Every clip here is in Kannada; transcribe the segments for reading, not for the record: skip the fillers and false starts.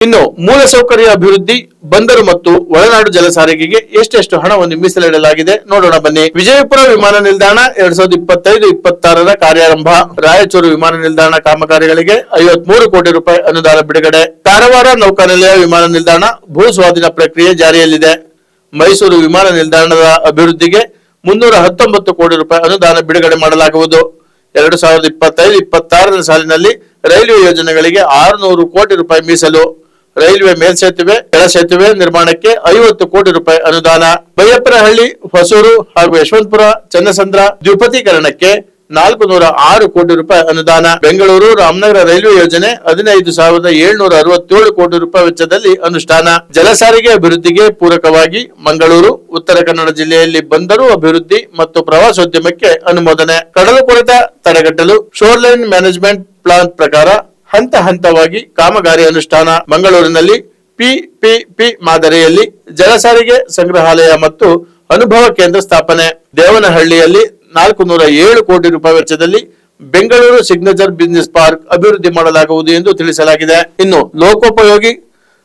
ಇನ್ನು ಮೂಲಸೌಕರ್ಯ ಅಭಿವೃದ್ಧಿ, ಬಂದರು ಮತ್ತು ಒಳನಾಡು ಜಲ ಸಾರಿಗೆಗೆ ಎಷ್ಟೆಷ್ಟು ಹಣವನ್ನು ಮೀಸಲಿಡಲಾಗಿದೆ ನೋಡೋಣ ಬನ್ನಿ. ವಿಜಯಪುರ ವಿಮಾನ ನಿಲ್ದಾಣ 2025-26 ಕಾರ್ಯಾರಂಭ. ರಾಯಚೂರು ವಿಮಾನ ನಿಲ್ದಾಣ ಕಾಮಗಾರಿಗಳಿಗೆ 53 ಕೋಟಿ ರೂಪಾಯಿ ಅನುದಾನ ಬಿಡುಗಡೆ. ಕಾರವಾರ ನೌಕಾನೆಲೆಯ ವಿಮಾನ ನಿಲ್ದಾಣ ಭೂ ಸ್ವಾಧೀನ ಪ್ರಕ್ರಿಯೆ ಜಾರಿಯಲ್ಲಿದೆ. ಮೈಸೂರು ವಿಮಾನ ನಿಲ್ದಾಣದ ಅಭಿವೃದ್ಧಿಗೆ 319 ಕೋಟಿ ರೂಪಾಯಿ ಅನುದಾನ ಬಿಡುಗಡೆ ಮಾಡಲಾಗುವುದು. 2025-26 ಸಾಲಿನಲ್ಲಿ ರೈಲ್ವೆ ಯೋಜನೆಗಳಿಗೆ 600 ಕೋಟಿ ರೂಪಾಯಿ ಮೀಸಲು. ರೈಲ್ವೆ ಮೇಲ್ಸೇತುವೆ, ಕೆಳ ಸೇತುವೆ ನಿರ್ಮಾಣಕ್ಕೆ 50 ಕೋಟಿ ರೂಪಾಯಿ ಅನುದಾನ. ಬೈಯಪ್ಪನಹಳ್ಳಿ, ಹೊಸೂರು ಹಾಗೂ ಯಶವಂತಪುರ ಚನ್ನಸಂದ್ರ ದ್ವಿಪಥೀಕರಣಕ್ಕೆ 406 ಕೋಟಿ ರೂಪಾಯಿ ಅನುದಾನ. ಬೆಂಗಳೂರು ರಾಮನಗರ ರೈಲ್ವೆ ಯೋಜನೆ 15,767 ಕೋಟಿ ರೂಪಾಯಿ ವೆಚ್ಚದಲ್ಲಿ ಅನುಷ್ಠಾನ. ಜಲ ಸಾರಿಗೆ ಅಭಿವೃದ್ಧಿಗೆ ಪೂರಕವಾಗಿ ಮಂಗಳೂರು, ಉತ್ತರ ಕನ್ನಡ ಜಿಲ್ಲೆಯಲ್ಲಿ ಬಂದರು ಅಭಿವೃದ್ಧಿ ಮತ್ತು ಪ್ರವಾಸೋದ್ಯಮಕ್ಕೆ ಅನುಮೋದನೆ. ಕಡಲು ಕೊರೆತ ತಡೆಗಟ್ಟಲು ಶೋರ್ಲೈನ್ ಮ್ಯಾನೇಜ್ಮೆಂಟ್ ಪ್ಲಾನ್ ಪ್ರಕಾರ ಹಂತ ಹಂತವಾಗಿ ಕಾಮಗಾರಿ ಅನುಷ್ಠಾನ. ಮಂಗಳೂರಿನಲ್ಲಿ ಪಿಪಿಪಿ ಮಾದರಿಯಲ್ಲಿ ಜಲ ಸಾರಿಗೆ ಸಂಗ್ರಹಾಲಯ ಮತ್ತು ಅನುಭವ ಕೇಂದ್ರ ಸ್ಥಾಪನೆ. ದೇವನಹಳ್ಳಿಯಲ್ಲಿ 407 ಕೋಟಿ ರೂಪಾಯಿ ವೆಚ್ಚದಲ್ಲಿ ಬೆಂಗಳೂರು ಸಿಗ್ನೇಚರ್ ಬಿಸಿನೆಸ್ ಪಾರ್ಕ್ ಅಭಿವೃದ್ಧಿ ಮಾಡಲಾಗುವುದು ಎಂದು ತಿಳಿಸಲಾಗಿದೆ. ಇನ್ನು ಲೋಕೋಪಯೋಗಿ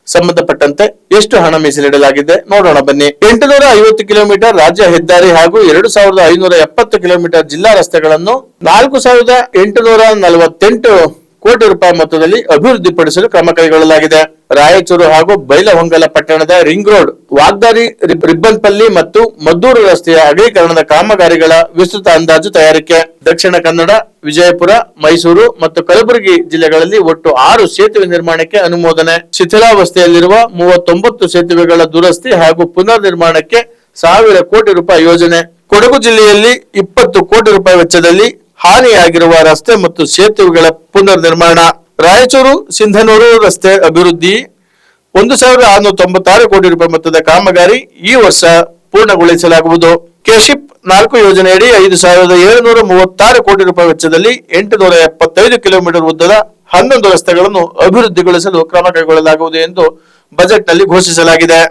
ಸಂಬಂಧಪಟ್ಟಂತೆ ಎಷ್ಟು ಹಣ ಮೀಸಲಿಡಲಾಗಿದೆ ನೋಡೋಣ ಬನ್ನಿ. 850 ಕಿಲೋಮೀಟರ್ ರಾಜ್ಯ ಹೆದ್ದಾರಿ ಹಾಗೂ 2570 ಕಿಲೋಮೀಟರ್ ಜಿಲ್ಲಾ ರಸ್ತೆಗಳನ್ನು 4848 ಕೋಟಿ ರೂಪಾಯಿ ಮೊತ್ತದಲ್ಲಿ ಅಭಿವೃದ್ಧಿಪಡಿಸಲು ಕ್ರಮ ಕೈಗೊಳ್ಳಲಾಗಿದೆ. ರಾಯಚೂರು ಹಾಗೂ ಬೈಲಹೊಂಗಲ ಪಟ್ಟಣದ ರಿಂಗ್ ರೋಡ್, ವಾಗ್ದಾರಿ, ರಿಬ್ಬನ್ಪಲ್ಲಿ ಮತ್ತು ಮದ್ದೂರು ರಸ್ತೆಯ ಅಗಲೀಕರಣದ ಕಾಮಗಾರಿಗಳ ವಿಸ್ತೃತ ಅಂದಾಜು ತಯಾರಿಕೆ. ದಕ್ಷಿಣ ಕನ್ನಡ, ವಿಜಯಪುರ, ಮೈಸೂರು ಮತ್ತು ಕಲಬುರಗಿ ಜಿಲ್ಲೆಗಳಲ್ಲಿ ಒಟ್ಟು 6 ಸೇತುವೆ ನಿರ್ಮಾಣಕ್ಕೆ ಅನುಮೋದನೆ. ಶಿಥಿಲಾವಸ್ಥೆಯಲ್ಲಿರುವ 39 ಸೇತುವೆಗಳ ದುರಸ್ತಿ ಹಾಗೂ ಪುನರ್ ನಿರ್ಮಾಣಕ್ಕೆ 1000 ಕೋಟಿ ರೂಪಾಯಿ ಯೋಜನೆ. ಕೊಡಗು ಜಿಲ್ಲೆಯಲ್ಲಿ 20 ಕೋಟಿ ರೂಪಾಯಿ ವೆಚ್ಚದಲ್ಲಿ ಹಾನಿಯಾಗಿರುವ ರಸ್ತೆ ಮತ್ತು ಸೇತುವೆಗಳ ಪುನರ್ ನಿರ್ಮಾಣ. ರಾಯಚೂರು ಸಿಂಧನೂರು ರಸ್ತೆ ಅಭಿವೃದ್ಧಿ 1696 ಕೋಟಿ ರೂಪಾಯಿ ಮೊತ್ತದ ಕಾಮಗಾರಿ ಈ ವರ್ಷ ಪೂರ್ಣಗೊಳಿಸಲಾಗುವುದು. ಕೆಶಿಪ್ 4 ಯೋಜನೆಯಡಿ 5736 ಕೋಟಿ ರೂಪಾಯಿ ವೆಚ್ಚದಲ್ಲಿ 875 ಕಿಲೋಮೀಟರ್ ಉದ್ದದ 11 ರಸ್ತೆಗಳನ್ನು ಅಭಿವೃದ್ಧಿಗೊಳಿಸಲು ಕ್ರಮ ಕೈಗೊಳ್ಳಲಾಗುವುದು ಎಂದು ಬಜೆಟ್ನಲ್ಲಿ ಘೋಷಿಸಲಾಗಿದೆ.